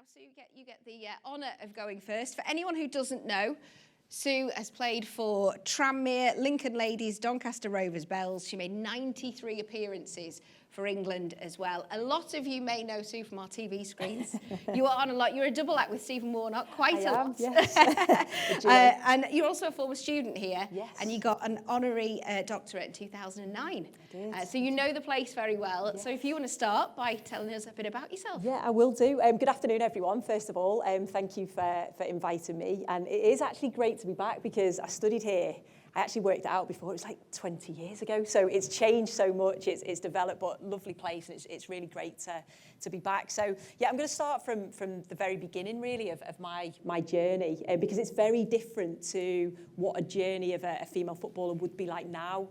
So you get the honour of going first. For anyone who doesn't know, Sue has played for Tranmere, Lincoln Ladies, Doncaster Rovers, Bells. She made 93 appearances for England as well. A lot of you may know Sue from our TV screens. You are on a lot. You're a double act with Stephen Warnock, quite a lot. Yes. And you're also a former student here. Yes. And you got an honorary doctorate in 2009. I did. So you know the place very well. Yes. So if you want to start by telling us a bit about yourself. Yeah, I will do. Good afternoon, everyone. First of all, thank you for inviting me. And it is actually great to be back because I studied here. I actually worked it out before, it was like 20 years ago. So it's changed so much, it's developed, but lovely place, and it's really great to be back. So yeah, I'm going to start from the very beginning, really, of my journey, because it's very different to what a journey of a female footballer would be like now.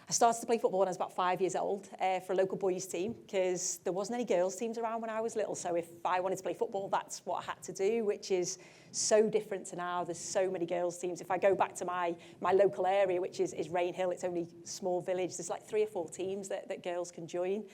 I started to play football when I was about 5 years old for a local boys team because there wasn't any girls teams around when I was little. So if I wanted to play football, that's what I had to do, which is so different to now. There's so many girls teams. If I go back to my local area, which is Rainhill, it's only a small village. There's like 3 or 4 teams that girls can join.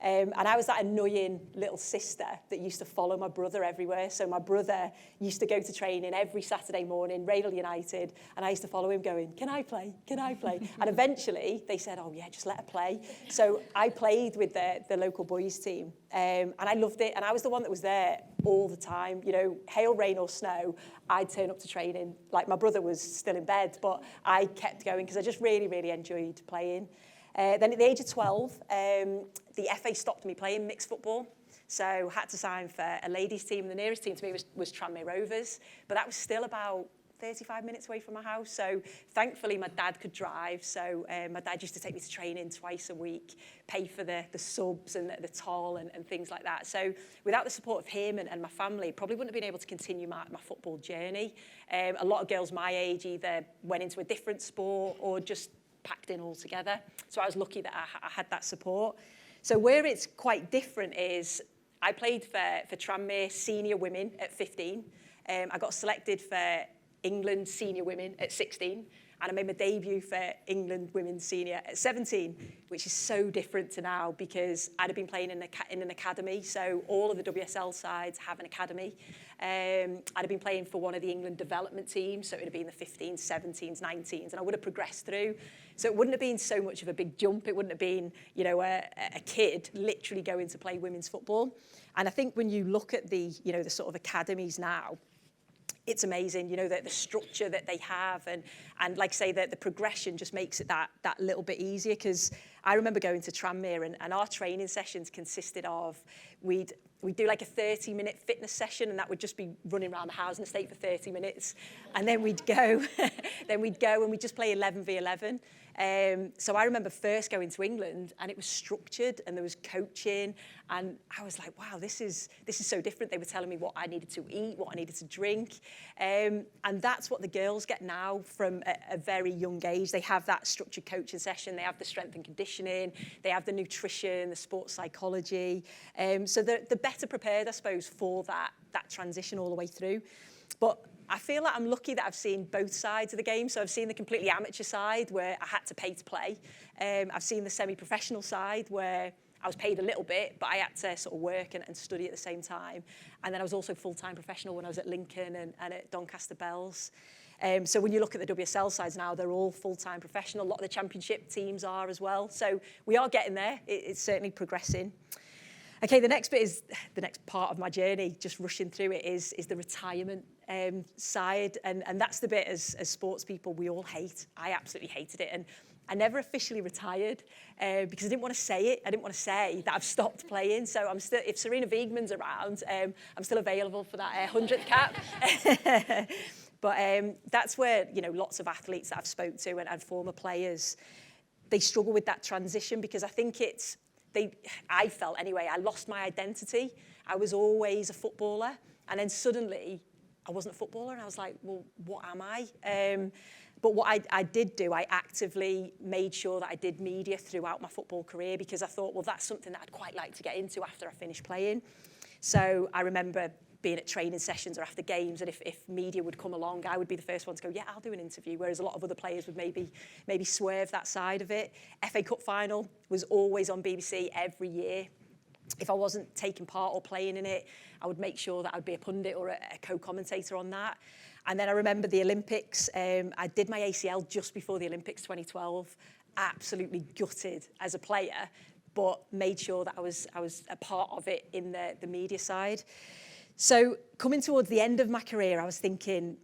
And I was that annoying little sister that used to follow my brother everywhere. So my brother used to go to training every Saturday morning, Rainhill United, and I used to follow him going, can I play? Can I play? And eventually they said, oh yeah, just let her play. So I played with the local boys team, and I loved it. And I was the one that was there all the time. You know, hail, rain or snow, I'd turn up to training. Like my brother was still in bed, but I kept going because I just really, really enjoyed playing. Then at the age of 12, the FA stopped me playing mixed football. So had to sign for a ladies team. The nearest team to me was Tranmere Rovers, but that was still about 35 minutes away from my house. So thankfully my dad could drive. So my dad used to take me to training twice a week, pay for the subs and the toll and things like that. So without the support of him and my family, probably wouldn't have been able to continue my football journey. A lot of girls my age either went into a different sport or just packed in all together. So I was lucky that I had that support. So where it's quite different is I played for Tranmere senior women at 15. I got selected for England senior women at 16. And I made my debut for England women's senior at 17, which is so different to now because I'd have been playing in an academy. So all of the WSL sides have an academy. I'd have been playing for one of the England development teams. So it would have been the 15s, 17s, 19s, and I would have progressed through. So it wouldn't have been so much of a big jump. It wouldn't have been, you know, a kid literally going to play women's football. And I think when you look at the sort of academies now, it's amazing, you know, the structure that they have and like I say, the progression just makes it that little bit easier because I remember going to Tranmere and our training sessions consisted of, we'd do like a 30-minute fitness session and that would just be running around the housing estate for 30 minutes. And then we'd go and we'd just play 11v11. So I remember first going to England and it was structured and there was coaching and I was like, wow, this is so different. They were telling me what I needed to eat, what I needed to drink. And that's what the girls get now from a very young age. They have that structured coaching session. They have the strength and conditioning. They have the nutrition, the sports psychology. So they're better prepared, I suppose, for that transition all the way through. But I feel like I'm lucky that I've seen both sides of the game. So I've seen the completely amateur side where I had to pay to play. I've seen the semi-professional side where I was paid a little bit, but I had to sort of work and study at the same time. And then I was also full-time professional when I was at Lincoln and at Doncaster Bells. So when you look at the WSL sides now, they're all full-time professional. A lot of the championship teams are as well. So we are getting there. It's certainly progressing. Okay, the next bit is the next part of my journey, just rushing through it, is the retirement side. And that's the bit as sports people we all hate. I absolutely hated it. And I never officially retired because I didn't want to say it. I didn't want to say that I've stopped playing. So I'm still, if Serena Wiegmann's around, I'm still available for that 100th cap. But that's where, you know, lots of athletes that I've spoke to and former players, they struggle with that transition because I think I felt anyway, I lost my identity. I was always a footballer. And then suddenly I wasn't a footballer. And I was like, well, what am I? But what I did do, I actively made sure that I did media throughout my football career because I thought, well, that's something that I'd quite like to get into after I finished playing. So I remember being at training sessions or after games, and if media would come along, I would be the first one to go, yeah, I'll do an interview, whereas a lot of other players would maybe swerve that side of it. FA Cup final was always on BBC every year. If I wasn't taking part or playing in it, I would make sure that I'd be a pundit or a co-commentator on that. And then I remember the Olympics. I did my ACL just before the Olympics 2012. Absolutely gutted as a player, but made sure that I was a part of it in the media side. So coming towards the end of my career, I was thinking,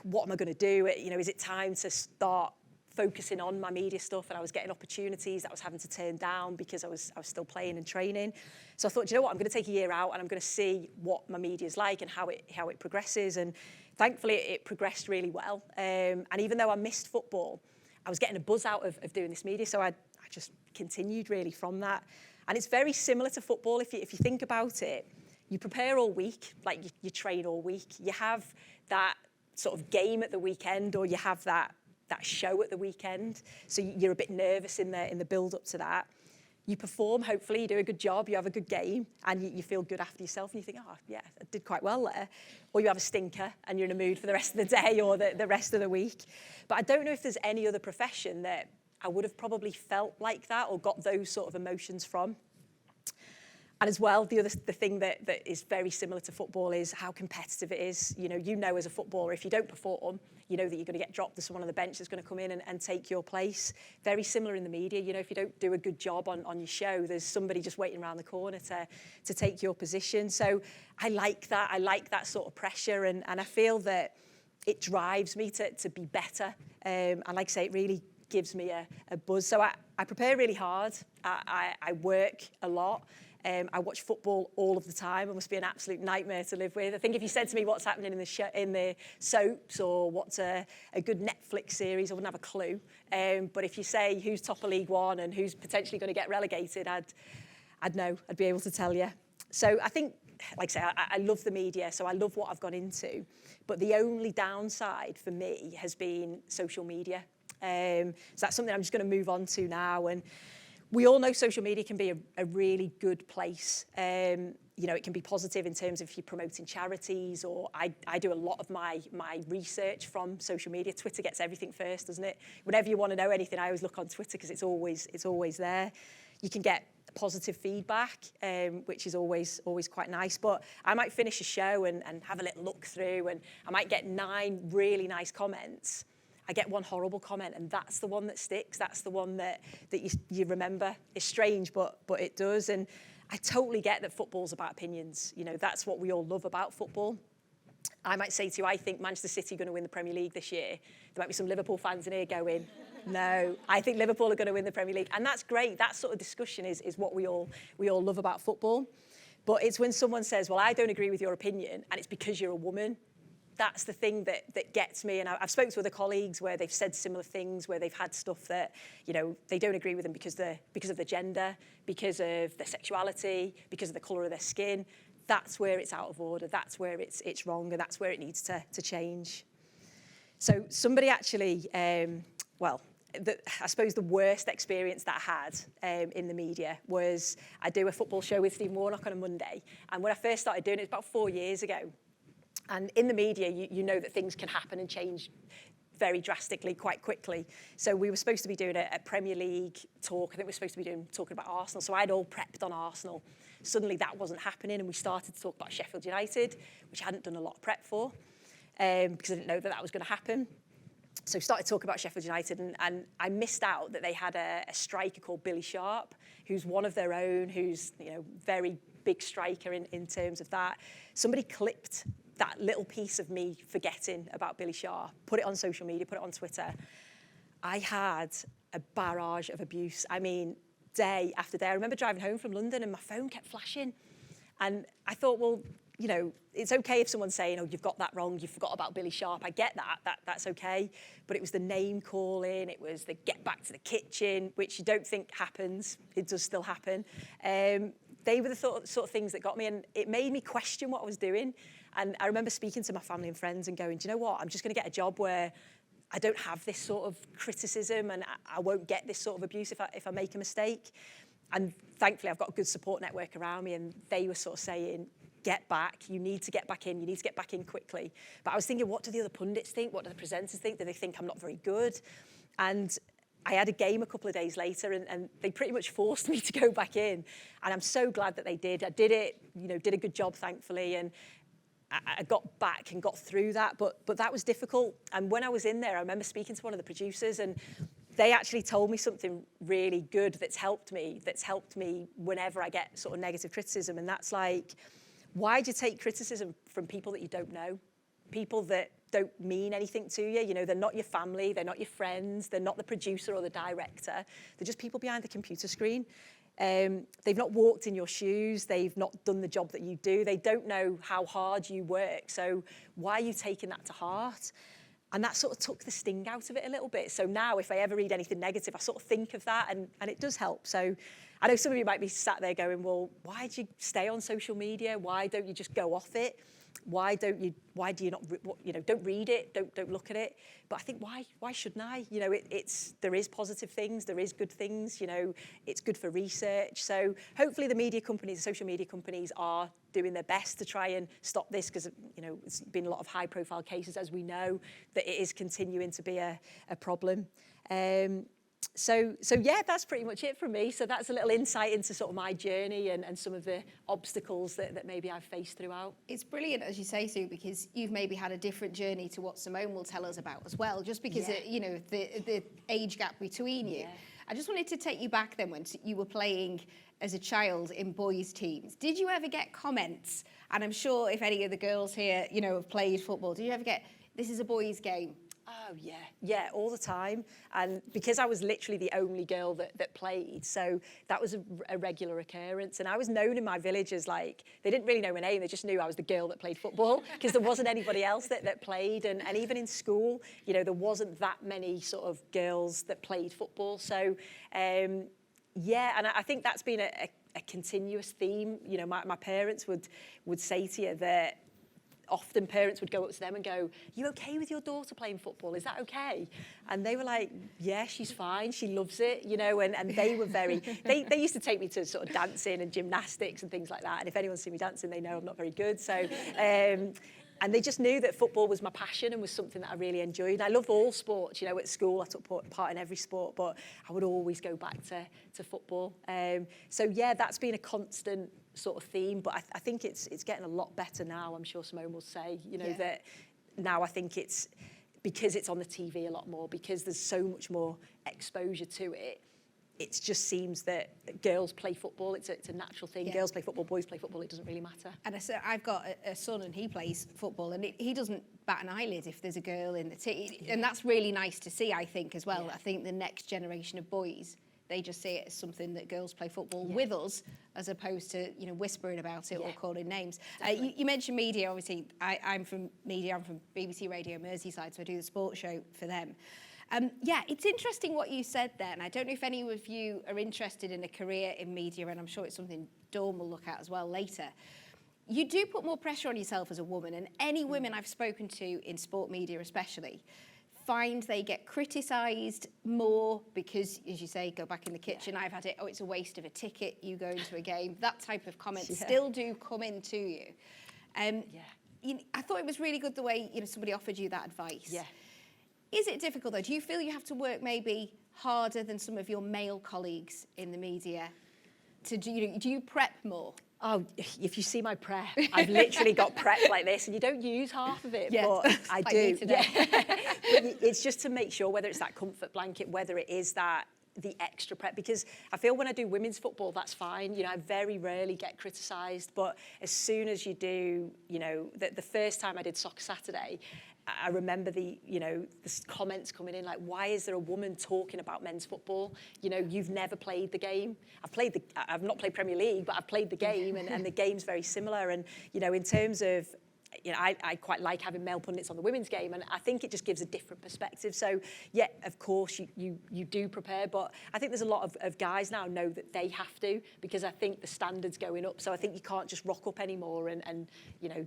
what am I going to do? Is it time to start focusing on my media stuff? And I was getting opportunities that I was having to turn down because I was still playing and training. So I thought, you know what, I'm going to take a year out and I'm going to see what my media is like and how it progresses. And thankfully, it progressed really well. And even though I missed football, I was getting a buzz out of doing this media. So I just continued really from that. And it's very similar to football. If you think about it, you prepare all week, like you train all week. You have that sort of game at the weekend, or you have that show at the weekend. So you're a bit nervous in the build up to that. You perform, hopefully, you do a good job, you have a good game, and you feel good after yourself, and you think, oh, yeah, I did quite well there. Or you have a stinker, and you're in a mood for the rest of the day or the rest of the week. But I don't know if there's any other profession that I would have probably felt like that or got those sort of emotions from. And as well, the thing that is very similar to football is how competitive it is. You know as a footballer, if you don't perform, you know that you're going to get dropped. There's someone on the bench that's going to come in and take your place. Very similar in the media. If you don't do a good job on your show, there's somebody just waiting around the corner to take your position. So I like that. I like that sort of pressure. And I feel that it drives me to be better. And like I say, it really gives me a buzz. So I prepare really hard. I work a lot. I watch football all of the time. It must be an absolute nightmare to live with. I think if you said to me what's happening in the soaps or what's a good Netflix series, I wouldn't have a clue. But if you say who's top of League One and who's potentially going to get relegated, I'd know. I'd be able to tell you. So I think, like I say, I love the media, so I love what I've gone into. But the only downside for me has been social media. So that's something I'm just going to move on to now. And we all know social media can be a really good place. It can be positive in terms of if you're promoting charities, or I do a lot of my research from social media. Twitter gets everything first, doesn't it? Whenever you want to know anything, I always look on Twitter because it's always there. You can get positive feedback, which is always quite nice. But I might finish a show and have a little look through, and I might get 9 really nice comments. I get one horrible comment, and that's the one that sticks. That's the one that you remember. It's strange, but it does. And I totally get that football's about opinions. That's what we all love about football. I might say to you, I think Manchester City are going to win the Premier League this year. There might be some Liverpool fans in here going, no, I think Liverpool are going to win the Premier League. And that's great. That sort of discussion is what we all love about football. But it's when someone says, well, I don't agree with your opinion, and it's because you're a woman. That's the thing that gets me. And I've spoken to other colleagues where they've said similar things, where they've had stuff that, they don't agree with them because of the gender, because of their sexuality, because of the colour of their skin. That's where it's out of order. That's where it's wrong, and that's where it needs to change. So somebody actually, I suppose the worst experience that I had in the media was I do a football show with Stephen Warnock on a Monday. And when I first started doing it, it was about 4 years ago. And in the media, you know that things can happen and change very drastically, quite quickly. So we were supposed to be doing a Premier League talk. I think we were supposed to be talking about Arsenal. So I'd all prepped on Arsenal. Suddenly that wasn't happening, and we started to talk about Sheffield United, which I hadn't done a lot of prep for, because I didn't know that was going to happen. So we started talking about Sheffield United, and I missed out that they had a striker called Billy Sharp, who's one of their own, who's very big striker in terms of that. Somebody clipped that little piece of me forgetting about Billy Sharp, put it on social media, put it on Twitter. I had a barrage of abuse. I mean, day after day. I remember driving home from London and my phone kept flashing. And I thought, well, it's okay if someone's saying, oh, you've got that wrong, you forgot about Billy Sharp. I get that's okay. But it was the name calling, it was the get back to the kitchen, which you don't think happens. It does still happen. They were the sort of things that got me, and it made me question what I was doing. And I remember speaking to my family and friends and going, do you know what? I'm just going to get a job where I don't have this sort of criticism, and I won't get this sort of abuse if I make a mistake. And thankfully, I've got a good support network around me, and they were sort of saying, get back, you need to get back in, you need to get back in quickly. But I was thinking, what do the other pundits think? What do the presenters think? Do they think I'm not very good? And I had a game a couple of days later, and they pretty much forced me to go back in. And I'm so glad that they did. I did it, did a good job, thankfully, and I got back and got through that. But that was difficult. And when I was in there, I remember speaking to one of the producers, and they actually told me something really good that's helped me whenever I get sort of negative criticism. And that's like, why do you take criticism from people that you don't know? People that don't mean anything to you. They're not your family, they're not your friends, they're not the producer or the director. They're just people behind the computer screen. They've not walked in your shoes, they've not done the job that you do, they don't know how hard you work. So why are you taking that to heart? And that sort of took the sting out of it a little bit. So now if I ever read anything negative, I sort of think of that, and it does help. So I know some of you might be sat there going, well, why do you stay on social media? Why don't you just go off it? Why do you not, don't read it, don't look at it? But I think, why shouldn't I? There is positive things, there is good things, it's good for research. So hopefully the media companies, the social media companies are doing their best to try and stop this, because, it's been a lot of high profile cases, as we know, that it is continuing to be a problem. So yeah, that's pretty much it from me. So that's a little insight into sort of my journey and some of the obstacles that maybe I've faced throughout. It's brilliant, as you say, Sue, because you've maybe had a different journey to what Simone will tell us about as well, just because, the age gap between you. Yeah. I just wanted to take you back then when you were playing as a child in boys' teams. Did you ever get comments? And I'm sure if any of the girls here, have played football, did you ever get, this is a boys' game? Oh, yeah, all the time. And because I was literally the only girl that played, so that was a regular occurrence. And I was known in my village as, like, they didn't really know my name, they just knew I was the girl that played football, because there wasn't anybody else that played. And even in school, there wasn't that many sort of girls that played football. So, yeah, and I think that's been a continuous theme. My parents would say to you that often parents would go up to them and go, you okay with your daughter playing football? Is that okay? And they were like, yeah, she's fine. She loves it, and they were very, they used to take me to sort of dancing and gymnastics and things like that. And if anyone's seen me dancing, they know I'm not very good. So, and they just knew that football was my passion and was something that I really enjoyed. And I loved all sports. At school, I took part in every sport, but I would always go back to football. So yeah, that's been a constant sort of theme, but I think it's getting a lot better now. I'm sure Simone will say, that now I think it's because it's on the TV a lot more, because there's so much more exposure to it. It just seems that girls play football. It's a natural thing. Yeah. Girls play football, boys play football. It doesn't really matter. And I've got a son, and he plays football, and he doesn't bat an eyelid if there's a girl in the team. Yeah. And that's really nice to see, I think, as well. Yeah. I think the next generation of boys, they just see it as something that girls play football with us, as opposed to whispering about it or calling names. You mentioned media. Obviously, I'm from media. I'm from BBC Radio Merseyside, so I do the sports show for them. It's interesting what you said there, and I don't know if any of you are interested in a career in media, and I'm sure it's something Dawn will look at as well later. You do put more pressure on yourself as a woman, and any women I've spoken to in sport media especially find they get criticised more because, as you say, go back in the kitchen. I've had it, it's a waste of a ticket, you go into a game. That type of comments still do come into you. I thought it was really good the way somebody offered you that advice. Yeah. Is it difficult though? Do you feel you have to work maybe harder than some of your male colleagues in the media? Do you prep more? Oh, if you see my prep, I've literally got prep like this, and you don't use half of it, but I do. But it's just to make sure, whether it's that comfort blanket, whether it is the extra prep, because I feel when I do women's football, that's fine. I very rarely get criticised, but as soon as you do, the first time I did Soccer Saturday, I remember the comments coming in like, why is there a woman talking about men's football? You've never played the game. I've not played Premier League, but I've played the game, and the game's very similar. And, in terms of, I quite like having male pundits on the women's game, and I think it just gives a different perspective. So, yeah, of course, you do prepare, but I think there's a lot of guys now know that they have to, because I think the standard's going up. So I think you can't just rock up anymore and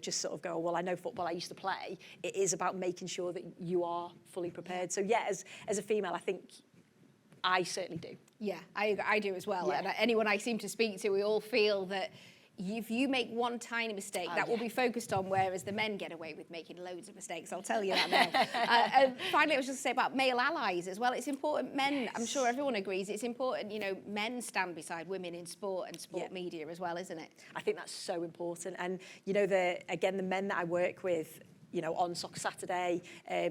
just sort of go, well, I know football, I used to play. It is about making sure that you are fully prepared. So, yeah, as a female, I think I certainly do. Yeah, I do as well. Yeah. And anyone I seem to speak to, we all feel that if you make one tiny mistake, that will be focused on, whereas the men get away with making loads of mistakes. I'll tell you that now. And finally, I was just say about male allies as well. It's important. Men, I'm sure everyone agrees, it's important, you know, men stand beside women in sport and sport media as well, isn't it? I think that's so important. And, you know, again, the men that I work with, you know, on Soccer Saturday,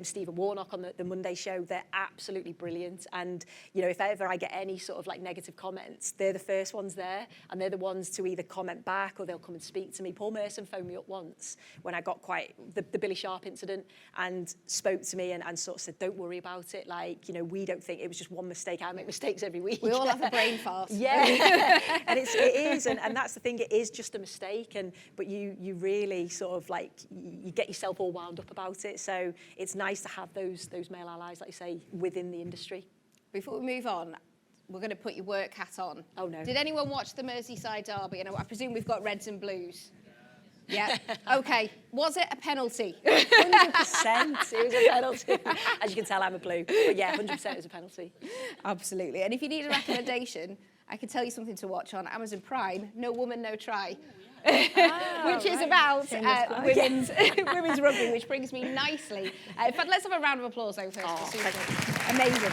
Stephen Warnock on the Monday show, they're absolutely brilliant. And, you know, if ever I get any sort of like negative comments, they're the first ones there, and they're the ones to either comment back or they'll come and speak to me. Paul Merson phoned me up once when I got quite the Billy Sharp incident, and spoke to me and sort of said, don't worry about it. Like, you know, we don't think it was just one mistake. I make mistakes every week. We all have a brain fart. Yeah, and it is, and that's the thing. It is just a mistake, but you really sort of like you get yourself all wound up about it. So it's nice to have those male allies, like you say, within the industry. Before we move on, we're going to put your work hat on. Oh no! Did anyone watch the Merseyside derby? And I presume we've got reds and blues. Yeah. Okay. Was it a penalty? 100%. It was a penalty. As you can tell, I'm a blue. But yeah, 100% it was a penalty. Absolutely. And if you need a recommendation, I can tell you something to watch on Amazon Prime. No Woman, No Try. Which is about women's rugby, which brings me nicely. In fact, let's have a round of applause though first. Amazing.